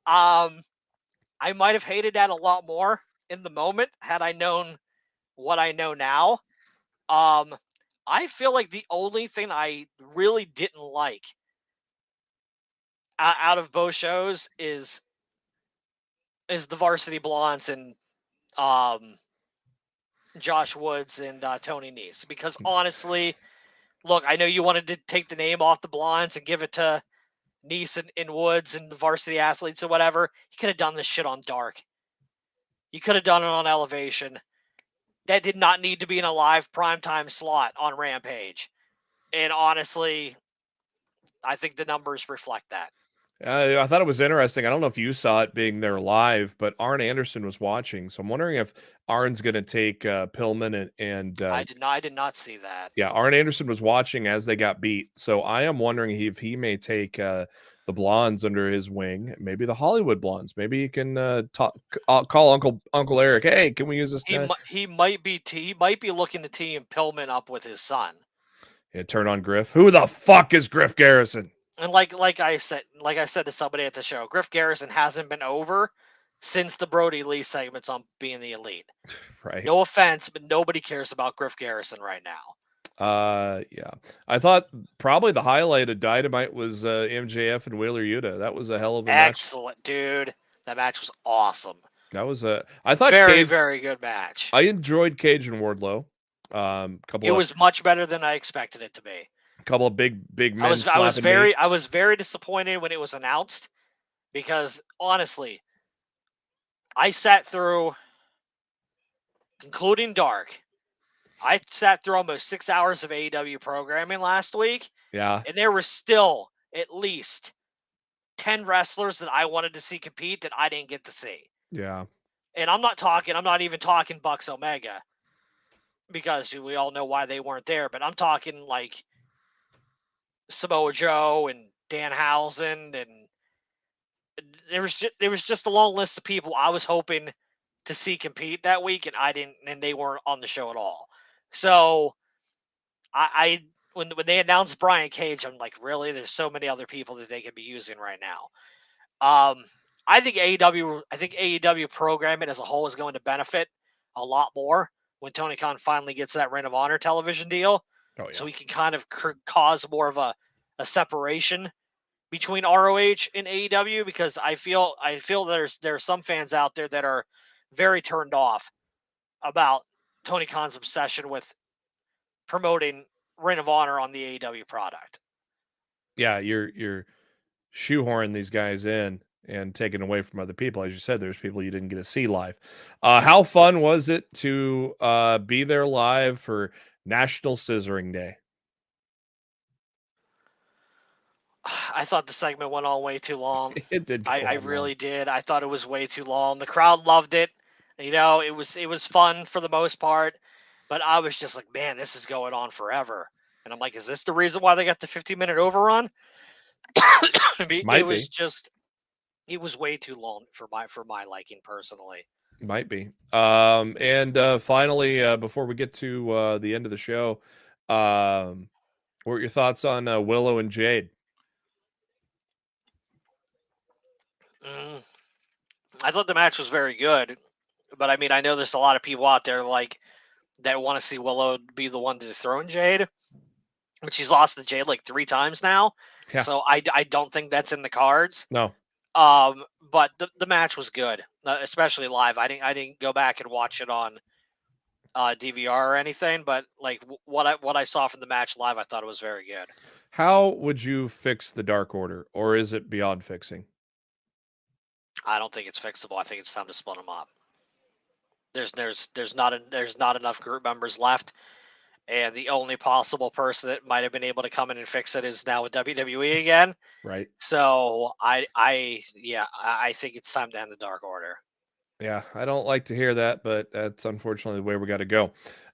I might have hated that a lot more in the moment had I known what I know now. I feel like the only thing I really didn't like out of both shows is the Varsity Blondes and Josh Woods and Tony Nese. Because honestly, look, I know you wanted to take the name off the Blondes and give it to Nese and Woods and the Varsity Athletes or whatever. You could have done this shit on Dark. You could have done it on Elevation. That did not need to be in a live primetime slot on Rampage. And honestly, I think the numbers reflect that.
I thought it was interesting. I don't know if you saw it being there live, but Arn Anderson was watching. So I'm wondering if Arn's going to take Pillman and
I did not see that.
Yeah, Arn Anderson was watching as they got beat. So I am wondering if he may take the Blondes under his wing, maybe the Hollywood Blondes. Maybe he can call Uncle Eric. Hey, can we use this?
He might be looking to team Pillman up with his son.
Yeah, turn on Griff. Who the fuck is Griff Garrison?
And like I said to somebody at the show, Griff Garrison hasn't been over since the Brody Lee segments on Being the Elite.
Right.
No offense, but nobody cares about Griff Garrison right now.
Yeah. I thought probably the highlight of Dynamite was MJF and Wheeler Yuta. That was a hell of a match.
Excellent, dude. That match was awesome.
That was I thought
very good match.
I enjoyed Cage and Wardlow.
It was much better than I expected it to be.
A couple of big men. I
was very disappointed when it was announced because honestly, I sat through, including Dark, I sat through almost 6 hours of AEW programming last week.
Yeah.
And there were still at least 10 wrestlers that I wanted to see compete that I didn't get to see.
Yeah.
And I'm not even talking Bucks Omega because we all know why they weren't there, but I'm talking like Samoa Joe and Danhausen, and there was just a long list of people I was hoping to see compete that week, and they weren't on the show at all. So when they announced Brian Cage, I'm like, really? There's so many other people that they could be using right now. I think AEW programming as a whole is going to benefit a lot more when Tony Khan finally gets that Ring of Honor television deal.
Oh, yeah.
So we can kind of cause more of a separation between ROH and AEW, because I feel there are some fans out there that are very turned off about Tony Khan's obsession with promoting Ring of Honor on the AEW product.
Yeah, you're shoehorning these guys in and taking away from other people. As you said, there's people you didn't get to see live. How fun was it to be there live for National Scissoring Day?
I thought the segment went on way too long.
It did.
I really did. I thought it was way too long. The crowd loved it. You know, it was fun for the most part, but I was just like, man, this is going on forever. And I'm like, is this the reason why they got the 15-minute overrun? It was way too long for my liking personally.
Might be. And finally, before we get to the end of the show, what were your thoughts on Willow and Jade?
I thought the match was very good, but I mean, I know there's a lot of people out there that want to see Willow be the one to dethrone Jade, but she's lost to Jade like 3 times now. Yeah. So I don't think that's in the cards.
No.
But the match was good, especially live. I didn't go back and watch it on DVR or anything, but like what I saw from the match live, I thought it was very good.
How would you fix the Dark Order, or is it beyond fixing?
I don't think it's fixable. I think it's time to split them up. There's not enough group members left, and the only possible person that might have been able to come in and fix it is now with WWE again.
Right.
So I think it's time to end the Dark Order.
Yeah, I don't like to hear that, but that's unfortunately the way we got to go.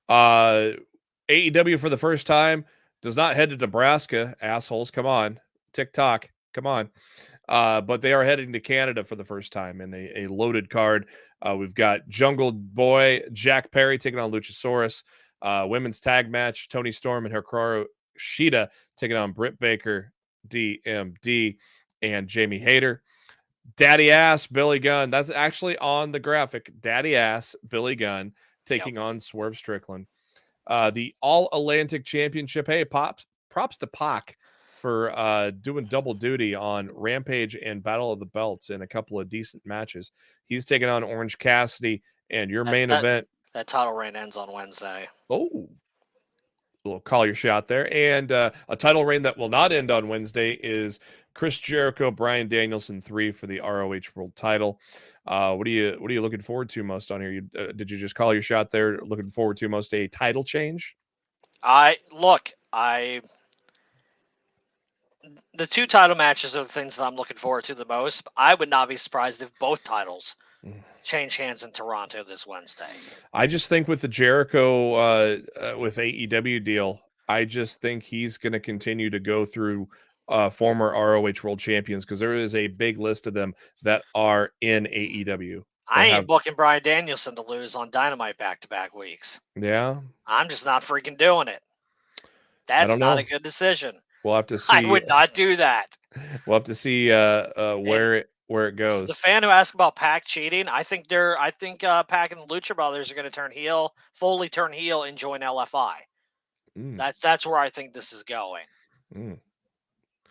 AEW for the first time does not head to Nebraska. Assholes, come on. TikTok, come on. But they are heading to Canada for the first time in a loaded card. We've got Jungle Boy Jack Perry taking on Luchasaurus. Women's tag match, Toni Storm and Hikaru Shida taking on Britt Baker, DMD, and Jamie Hayter. Daddy Ass Billy Gunn. That's actually on the graphic. Daddy Ass Billy Gunn taking on Swerve Strickland. The All Atlantic Championship. Hey, props to Pac for doing double duty on Rampage and Battle of the Belts in a couple of decent matches. He's taking on Orange Cassidy, and your main event.
That title reign ends on Wednesday.
Oh, we'll call your shot there. And a title reign that will not end on Wednesday is Chris Jericho, Bryan Danielson 3 for the ROH World Title. What are you looking forward to most on here? Did you just call your shot there? Looking forward to most a title change?
The two title matches are the things that I'm looking forward to the most. I would not be surprised if both titles change hands in Toronto this Wednesday.
I just think with the Jericho with AEW deal, I just think he's going to continue to go through former ROH World Champions because there is a big list of them that are in AEW.
I ain't booking Bryan Danielson to lose on Dynamite back-to-back weeks.
Yeah.
I'm just not freaking doing it. That's not a good decision.
We'll have to see.
I would not do that.
We'll have to see where it goes.
The fan who asked about Pac cheating, I think Pac and the Lucha Brothers are going to fully turn heel and join LFI. That's where I think this is going.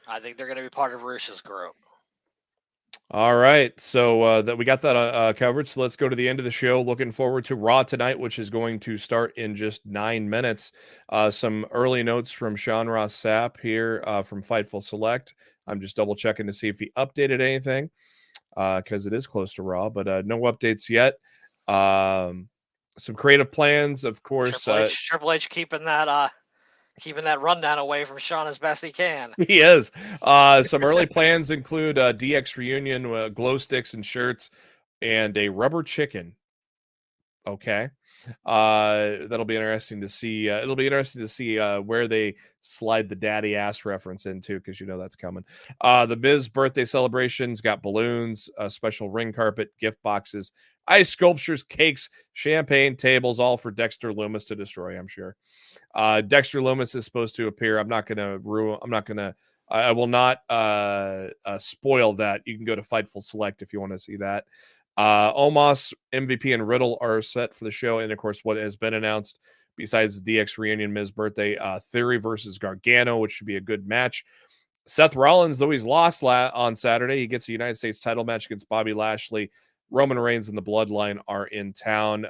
I think they're going to be part of Rush's group.
All right, so that we got that covered. So let's go to the end of the show. Looking forward to Raw tonight, which is going to start in just 9 minutes. Some early notes from Sean Ross Sapp here from Fightful Select. I'm just double checking to see if he updated anything because it is close to Raw, but no updates yet. Some creative plans, of course.
Triple H keeping that rundown away from Sean as best he can.
He is. Some early plans include DX reunion, glow sticks and shirts, and a rubber chicken. Okay. That'll be interesting to see. It'll be interesting to see where they slide the daddy ass reference into, because you know that's coming. The Miz birthday celebrations got balloons, a special ring carpet, gift boxes, ice sculptures, cakes, champagne tables, all for Dexter Lumis to destroy, I'm sure. Dexter Lumis is supposed to appear. I will not spoil that. You can go to Fightful Select if you want to see that. Omos, MVP, and Riddle are set for the show. And of course, what has been announced besides the DX reunion, Miz birthday, Theory versus Gargano, which should be a good match. Seth Rollins, though he's lost on Saturday, he gets a United States title match against Bobby Lashley. Roman Reigns and the Bloodline are in town.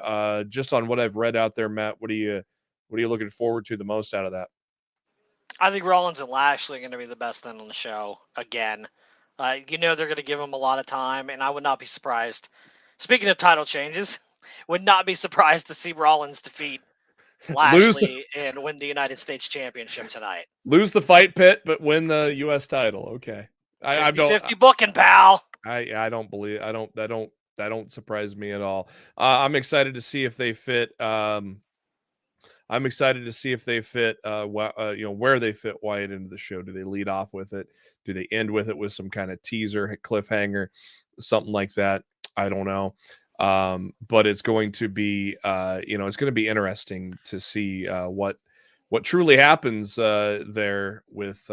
Just on what I've read out there, Matt, what are you looking forward to the most out of that?
I think Rollins and Lashley are going to be the best thing on the show again. They're going to give him a lot of time, and I would not be surprised. Speaking of title changes, would not be surprised to see Rollins defeat Lashley and win the United States Championship tonight.
Lose the fight pit, but win the U.S. title. Okay,
50-50 booking, pal.
I don't believe. That don't surprise me at all. I'm excited to see if they fit. I'm excited to see if they fit, where they fit Wyatt into the show. Do they lead off with it? Do they end with it with some kind of teaser, cliffhanger, something like that? I don't know. But it's going to be, it's going to be interesting to see what truly happens there with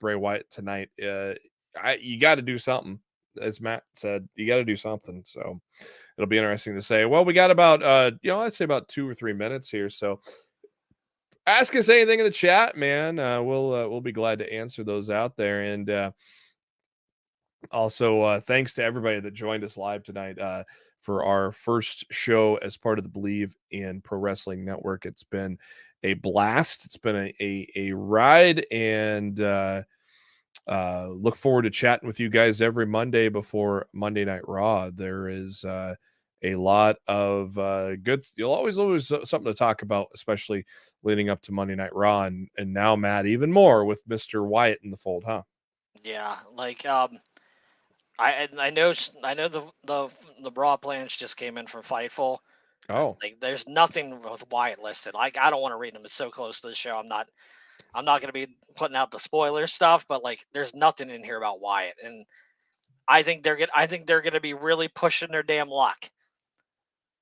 Bray Wyatt tonight. You got to do something, as Matt said. You got to do something. So it'll be interesting to say. Well, we got about, I'd say about 2 or 3 minutes here. So ask us anything in the chat, man. We'll be glad to answer those out there. And also, thanks to everybody that joined us live tonight for our first show as part of the Bleav in Pro Wrestling Network. It's been a blast. It's been a ride, and look forward to chatting with you guys every Monday before Monday Night Raw. There is a lot of good. You'll always something to talk about, especially leading up to Monday Night Raw, and now, Matt, even more with Mr. Wyatt in the fold, huh?
Yeah, I know the broad plans just came in from Fightful.
Oh,
Like there's nothing with Wyatt listed. Like I don't want to read them. It's so close to the show. I'm not going to be putting out the spoiler stuff, but like there's nothing in here about Wyatt, and I think they're going to be really pushing their damn luck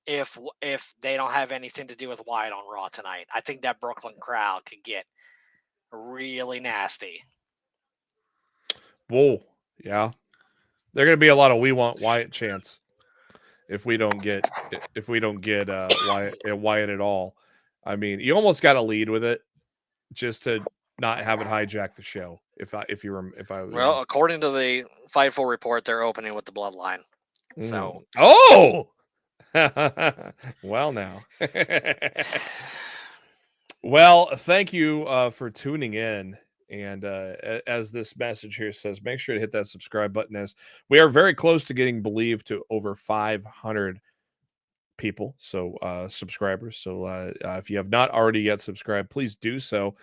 if they don't have anything to do with Wyatt on Raw tonight. I think that Brooklyn crowd could get really nasty.
whoa, yeah. They're going to be a lot of "We want Wyatt" chants if we don't get Wyatt at all. I mean, you almost got to lead with it just to not have it hijack the show.
Well, according to the Fightful report, they're opening with the Bloodline. So
well now. Well, thank you for tuning in. And as this message here says, make sure to hit that subscribe button, as we are very close to getting Bleav to over 500 people. So subscribers. So if you have not already yet subscribed, please do so.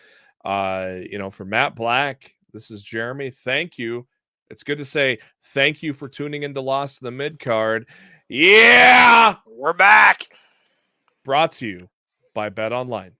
For Matt Black, this is Jeremy. Thank you. It's good to say thank you for tuning into Lost in the Midcard. Yeah,
we're back.
Brought to you by Bet Online.